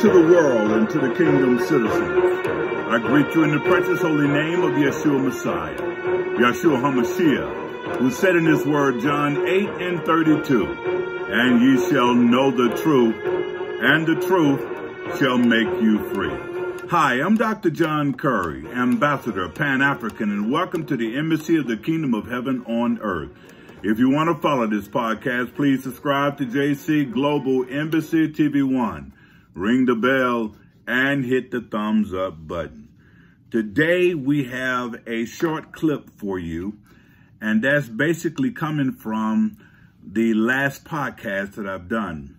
to the world and to the kingdom citizens. I greet you in the precious holy name of Yeshua Messiah, Yeshua HaMashiach, who said in his word, John 8:32, and ye shall know the truth, and the truth shall make you free. Hi, I'm Dr. John Curry, Ambassador, Pan-African, and welcome to the Embassy of the Kingdom of Heaven on Earth. If you want to follow this podcast, please subscribe to JC Global Embassy TV1. Ring the bell and hit the thumbs up button. Today we have a short clip for you, and that's basically coming from the last podcast that I've done.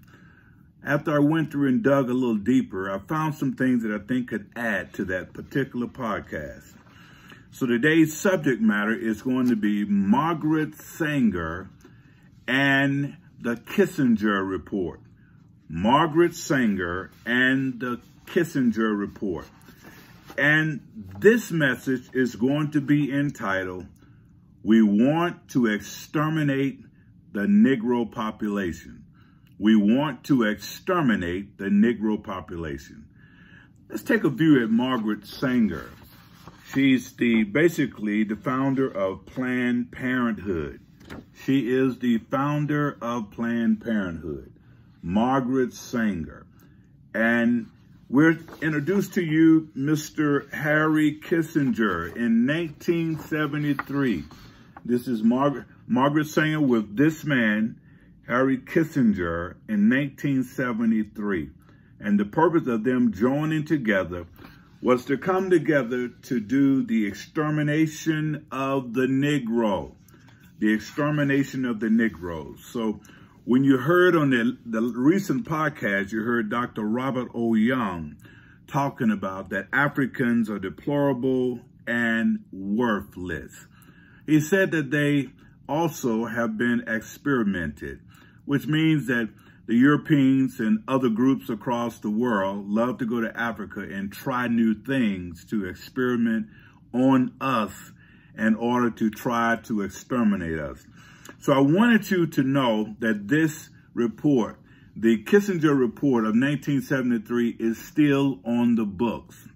After I went through and dug a little deeper, I found some things that I think could add to that particular podcast. So today's subject matter is going to be Margaret Sanger and the Kissinger Report. Margaret Sanger and the Kissinger Report. And this message is going to be entitled, We Want to Exterminate the Negro Population. We want to exterminate the Negro population. Let's take a view at Margaret Sanger. She's basically the founder of Planned Parenthood. She is the founder of Planned Parenthood, Margaret Sanger. And we're introduced to you Mr. Harry Kissinger in 1973. This is Margaret Sanger with this man, Harry Kissinger, in 1973. And the purpose of them joining together was to come together to do the extermination of the Negro. The extermination of the Negroes. So when you heard on the recent podcast, you heard Dr. Robert O. Young talking about that Africans are deplorable and worthless. He said that they also have been experimented, which means that the Europeans and other groups across the world love to go to Africa and try new things to experiment on us in order to try to exterminate us. So I wanted you to know that this report, the Kissinger report of 1973, is still on the books.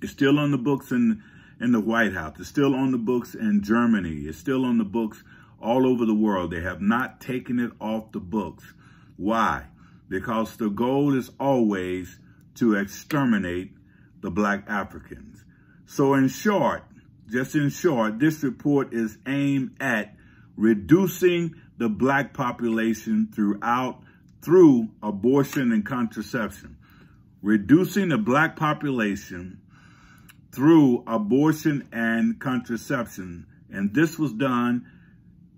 It's still on the books in the White House. It's still on the books in Germany. It's still on the books all over the world. They have not taken it off the books. Why? Because the goal is always to exterminate the Black Africans. So in short, just in short, this report is aimed at reducing the Black population through abortion and contraception. Reducing the Black population through abortion and contraception. And this was done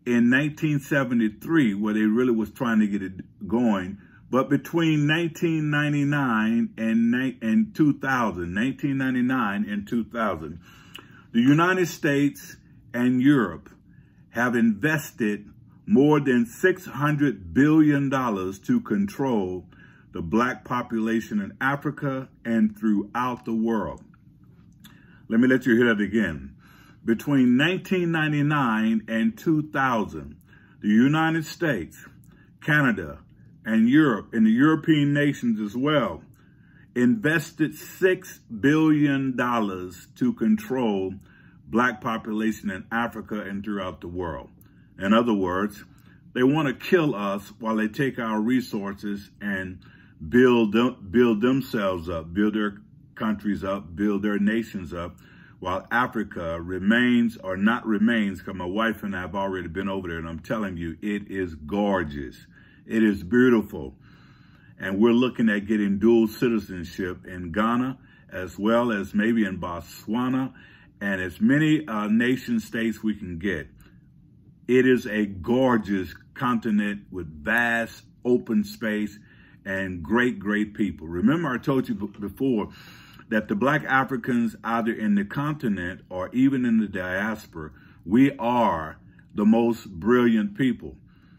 in 1973, where they really was trying to get it going. But between 1999 and 2000, 1999 and 2000, the United States and Europe have invested more than $600 billion to control the Black population in Africa and throughout the world. Let me let you hear that again. Between 1999 and 2000, the United States, Canada, and Europe, and the European nations as well, invested $6 billion to control Black population in Africa and throughout the world. In other words, they want to kill us while they take our resources and build themselves up, build their countries up, build their nations up, while Africa remains, or not remains, because my wife and I have already been over there, and I'm telling you, it is gorgeous. It is beautiful. And we're looking at getting dual citizenship in Ghana, as well as maybe in Botswana, and as many nation states we can get. It is a gorgeous continent with vast open space and great, great people. Remember, I told you before that the Black Africans, either in the continent or even in the diaspora, we are the most brilliant people.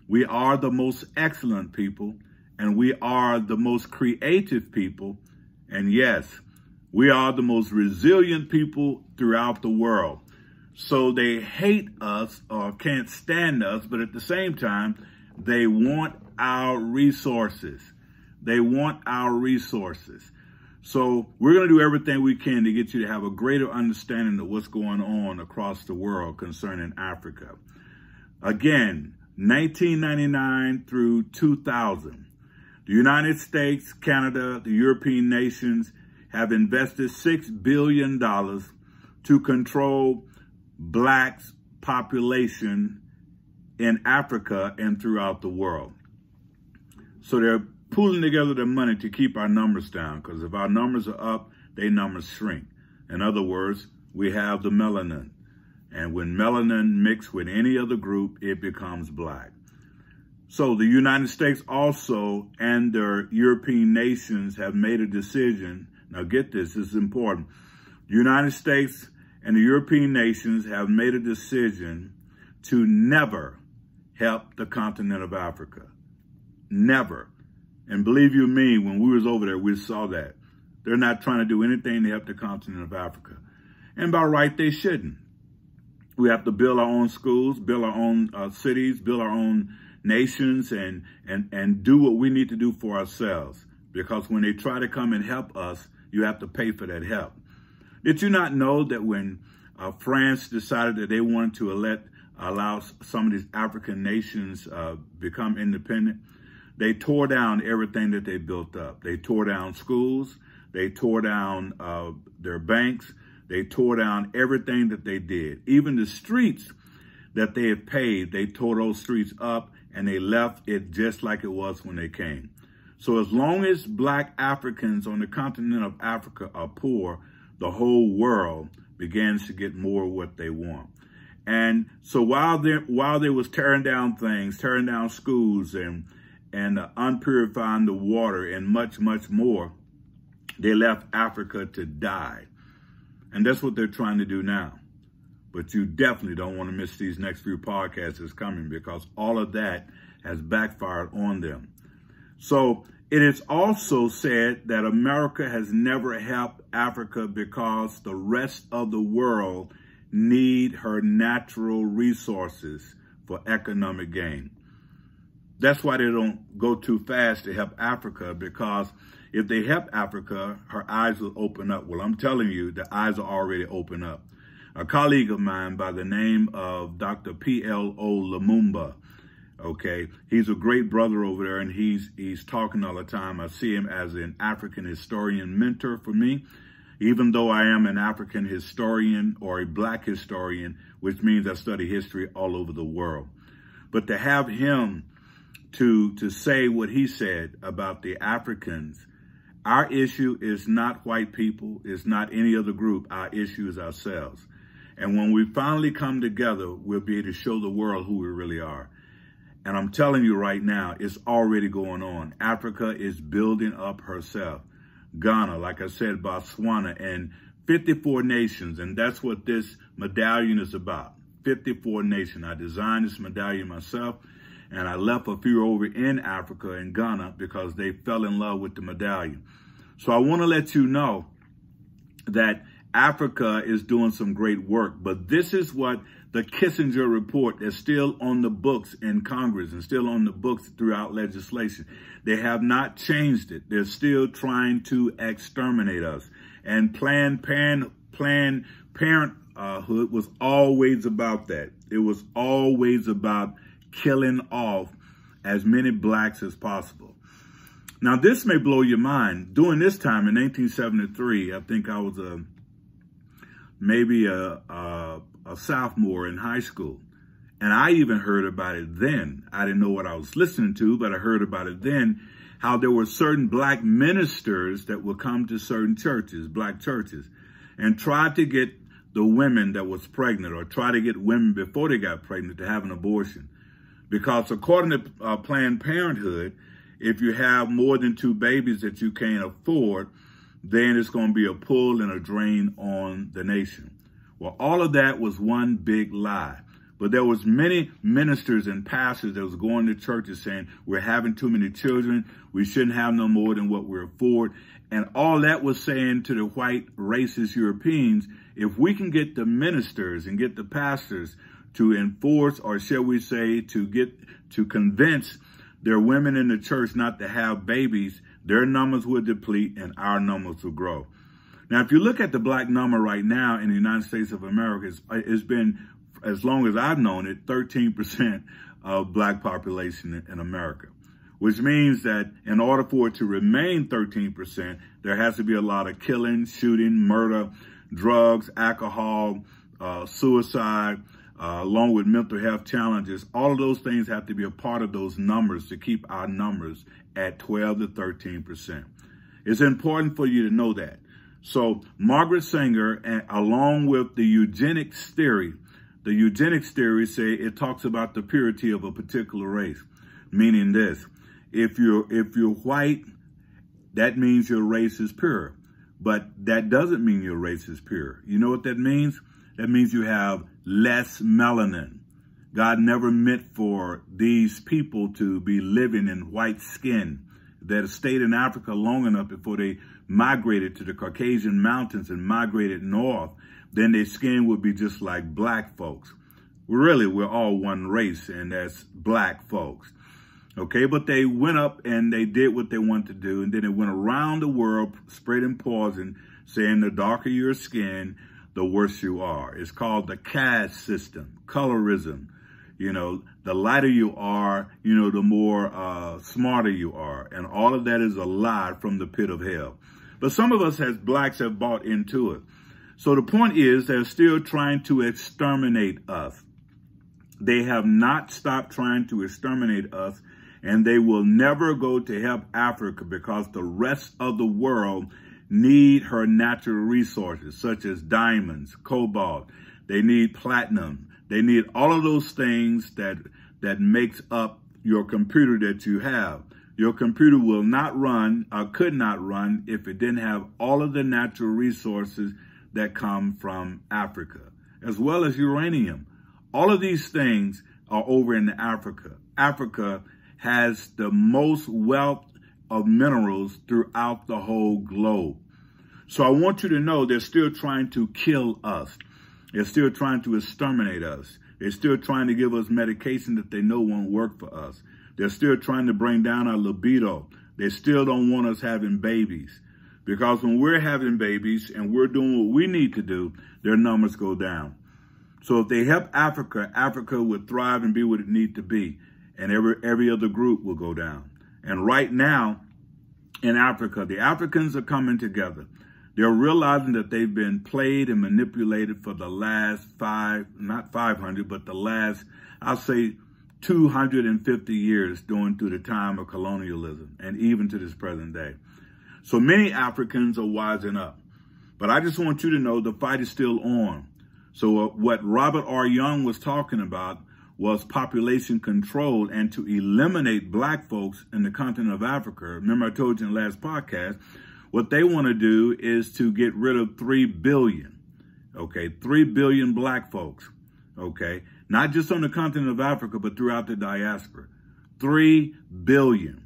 We are the most excellent people, and we are the most creative people. And yes, we are the most resilient people throughout the world. So they hate us or can't stand us, but at the same time, they want our resources. They want our resources. So we're going to do everything we can to get you to have a greater understanding of what's going on across the world concerning Africa. Again, 1999 through 2000, the United States, Canada, the European nations have invested $6 billion to control blacks' population in Africa and throughout the world. So they're pooling together their money to keep our numbers down, because if our numbers are up, their numbers shrink. In other words, we have the melanin. And when melanin mixed with any other group, it becomes black. So the United States also and their European nations have made a decision. Now get this is important. The United States and the European nations have made a decision to never help the continent of Africa. Never. And believe you me, when we was over there, we saw that. They're not trying to do anything to help the continent of Africa. And by right, they shouldn't. We have to build our own schools, build our own cities, build our own nations, and do what we need to do for ourselves. Because when they try to come and help us, you have to pay for that help. Did you not know that when France decided that they wanted to allow some of these African nations become independent, they tore down everything that they built up. They tore down schools, they tore down their banks, they tore down everything that they did. Even the streets that they had paved, they tore those streets up and they left it just like it was when they came. So as long as black Africans on the continent of Africa are poor, the whole world begins to get more of what they want. And so while they was tearing down things, tearing down schools and unpurifying the water and much, much more, they left Africa to die. And that's what they're trying to do now. But you definitely don't want to miss these next few podcasts that's coming, because all of that has backfired on them. So it is also said that America has never helped Africa because the rest of the world need her natural resources for economic gain. That's why they don't go too fast to help Africa, because if they help Africa, her eyes will open up. Well, I'm telling you, the eyes are already open up. A colleague of mine by the name of Dr. P.L.O. Lumumba, okay, he's a great brother over there, and he's talking all the time. I see him as an African historian mentor for me, even though I am an African historian or a black historian, which means I study history all over the world. But to have him to say what he said about the Africans, our issue is not white people, it's not any other group, our issue is ourselves. And when we finally come together, we'll be able to show the world who we really are. And I'm telling you right now, it's already going on. Africa is building up herself. Ghana, like I said, Botswana, and 54 nations. And that's what this medallion is about. 54 nations. I designed this medallion myself, and I left a few over in Africa and Ghana because they fell in love with the medallion. So I want to let you know that Africa is doing some great work, but this is what the Kissinger report is still on the books in Congress and still on the books throughout legislation. They have not changed it. They're still trying to exterminate us. And Planned Parenthood was always about that. It was always about killing off as many blacks as possible. Now, this may blow your mind. During this time in 1973, I think I was maybe a sophomore in high school. And I even heard about it then. I didn't know what I was listening to, but I heard about it then, how there were certain black ministers that would come to certain churches, black churches, and try to get the women that was pregnant, or try to get women before they got pregnant to have an abortion. Because according to Planned Parenthood, if you have more than 2 babies that you can't afford, then it's going to be a pull and a drain on the nation. Well, all of that was one big lie. But there was many ministers and pastors that was going to churches saying, we're having too many children, we shouldn't have no more than what we afford. And all that was saying to the white racist Europeans, if we can get the ministers and get the pastors to enforce, or shall we say, to convince their women in the church not to have babies, their numbers will deplete and our numbers will grow. Now, if you look at the black number right now in the United States of America, it's been, as long as I've known it, 13% of black population in America, which means that in order for it to remain 13%, there has to be a lot of killing, shooting, murder, drugs, alcohol, suicide, along with mental health challenges. All of those things have to be a part of those numbers to keep our numbers at 12 to 13%. It's important for you to know that. So Margaret Sanger, along with the eugenics theory say it talks about the purity of a particular race, meaning this: if you're white, that means your race is pure, but that doesn't mean your race is pure. You know what that means? That means you have less melanin. God never meant for these people to be living in white skin that stayed in Africa long enough before they migrated to the Caucasian mountains and migrated north. Then their skin would be just like black folks. Really, we're all one race, and that's black folks. Okay, but they went up and they did what they wanted to do, and then it went around the world spreading poison, saying the darker your skin, the worse you are. It's called the caste system, colorism. You know, the lighter you are, you know, the more smarter you are. And all of that is a lie from the pit of hell. But some of us as blacks have bought into it. So the point is, they're still trying to exterminate us. They have not stopped trying to exterminate us, and they will never go to help Africa because the rest of the world need her natural resources, such as diamonds, cobalt. They need platinum. They need all of those things that makes up your computer that you have. Your computer will not run or could not run if it didn't have all of the natural resources that come from Africa, as well as uranium. All of these things are over in Africa. Africa has the most wealth of minerals throughout the whole globe. So I want you to know they're still trying to kill us. They're still trying to exterminate us. They're still trying to give us medication that they know won't work for us. They're still trying to bring down our libido. They still don't want us having babies. Because when we're having babies and we're doing what we need to do, their numbers go down. So if they help Africa, Africa would thrive and be what it needs to be. And every other group will go down. And right now in Africa, the Africans are coming together. They're realizing that they've been played and manipulated for the last not 500, but the last, I'll say 250 years going through the time of colonialism and even to this present day. So many Africans are wising up. But I just want you to know the fight is still on. So what Robert R. Young was talking about was population control and to eliminate black folks in the continent of Africa. Remember I told you in the last podcast, what they want to do is to get rid of 3 billion, okay? 3 billion black folks, okay? Not just on the continent of Africa, but throughout the diaspora. 3 billion,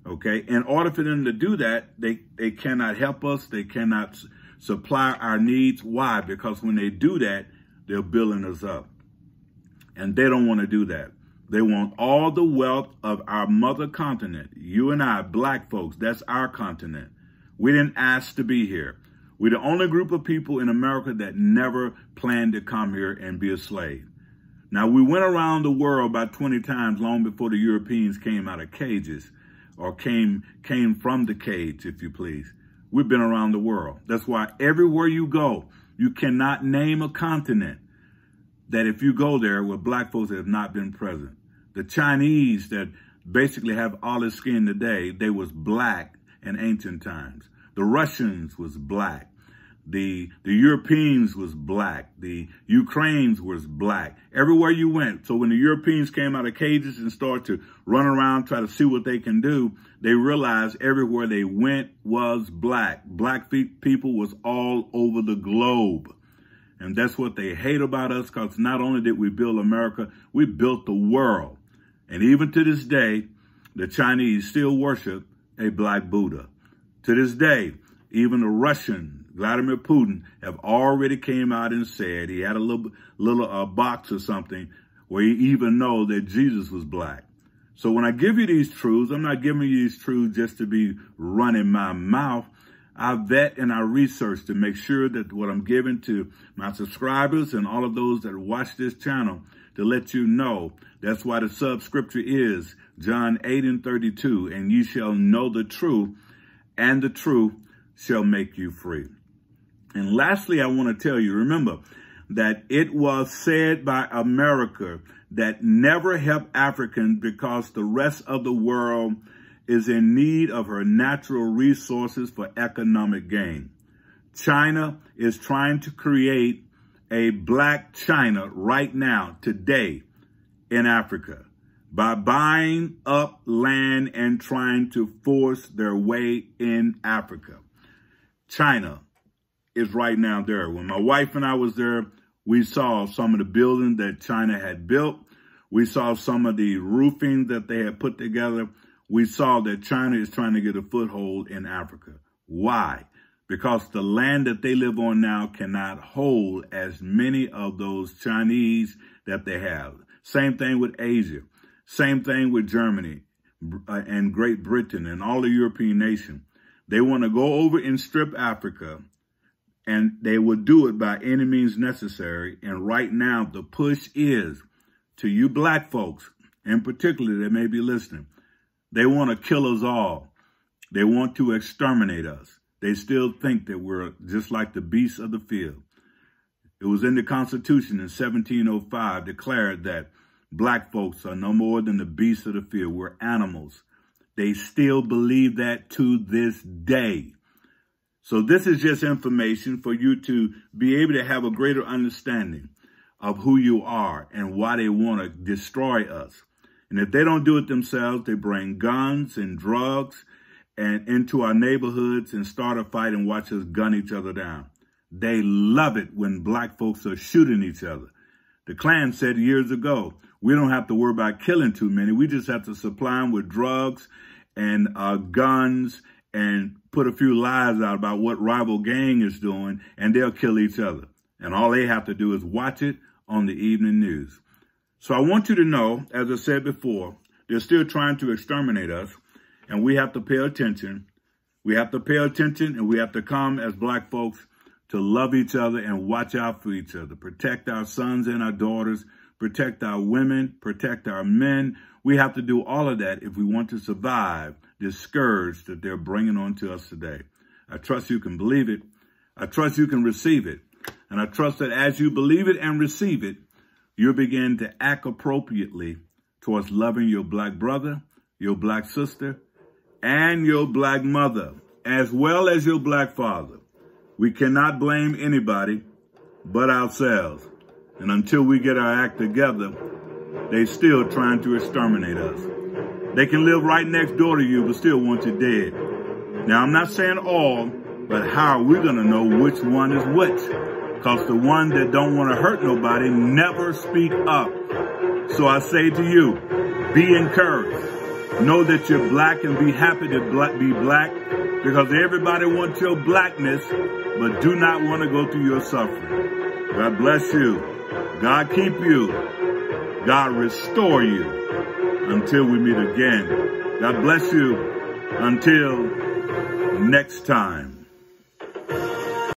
okay? In order for them to do that, they cannot help us. They cannot supply our needs. Why? Because when they do that, they're building us up. And they don't want to do that. They want all the wealth of our mother continent. You and I, black folks, that's our continent. We didn't ask to be here. We're the only group of people in America that never planned to come here and be a slave. Now, we went around the world about 20 times long before the Europeans came out of cages or came from the cage, if you please. We've been around the world. That's why everywhere you go, you cannot name a continent that if you go there where black folks have not been present. The Chinese that basically have olive skin today, they was black in ancient times. The Russians was black. The Europeans was black. The Ukrainians was black. Everywhere you went. So when the Europeans came out of cages and started to run around, try to see what they can do, they realized everywhere they went was black. Black people was all over the globe. And that's what they hate about us, because not only did we build America, we built the world. And even to this day, the Chinese still worship a black Buddha. To this day, even the Russian, Vladimir Putin, have already came out and said, he had a little box or something where he even know that Jesus was black. So when I give you these truths, I'm not giving you these truths just to be running my mouth. I vet and I research to make sure that what I'm giving to my subscribers and all of those that watch this channel, to let you know. That's why the subscripture is John 8:32, and ye shall know the truth, and the truth shall make you free. And lastly, I want to tell you, remember that it was said by America that never help Africans because the rest of the world is in need of her natural resources for economic gain. China is trying to create a black China right now, today, in Africa, by buying up land and trying to force their way in Africa. China is right now there. When my wife and I was there, we saw some of the buildings that China had built. We saw some of the roofing that they had put together. We saw that China is trying to get a foothold in Africa. Why? Because the land that they live on now cannot hold as many of those Chinese that they have. Same thing with Asia. Same thing with Germany and Great Britain and all the European nations. They want to go over and strip Africa, and they will do it by any means necessary. And right now, the push is to you black folks, in particular that may be listening. They want to kill us all. They want to exterminate us. They still think that we're just like the beasts of the field. It was in the Constitution in 1705 declared that black folks are no more than the beasts of the field. We're animals. They still believe that to this day. So this is just information for you to be able to have a greater understanding of who you are and why they want to destroy us. And if they don't do it themselves, they bring guns and drugs and into our neighborhoods and start a fight and watch us gun each other down. They love it when black folks are shooting each other. The Klan said years ago, we don't have to worry about killing too many. We just have to supply them with drugs and guns and put a few lies out about what rival gang is doing, and they'll kill each other. And all they have to do is watch it on the evening news. So I want you to know, as I said before, they're still trying to exterminate us, and we have to pay attention. We have to pay attention, and we have to come as black folks to love each other and watch out for each other, protect our sons and our daughters, protect our women, protect our men. We have to do all of that if we want to survive this scourge that they're bringing on to us today. I trust you can believe it. I trust you can receive it. And I trust that as you believe it and receive it, you'll begin to act appropriately towards loving your black brother, your black sister, and your black mother, as well as your black father. We cannot blame anybody but ourselves. And until we get our act together, they're still trying to exterminate us. They can live right next door to you, but still want you dead. Now, I'm not saying all, but how are we going to know which one is which? Because the one that don't want to hurt nobody never speak up. So I say to you, be encouraged. Know that you're black and be happy to be black, because everybody wants your blackness, but do not want to go through your suffering. God bless you. God keep you. God restore you until we meet again. God bless you until next time.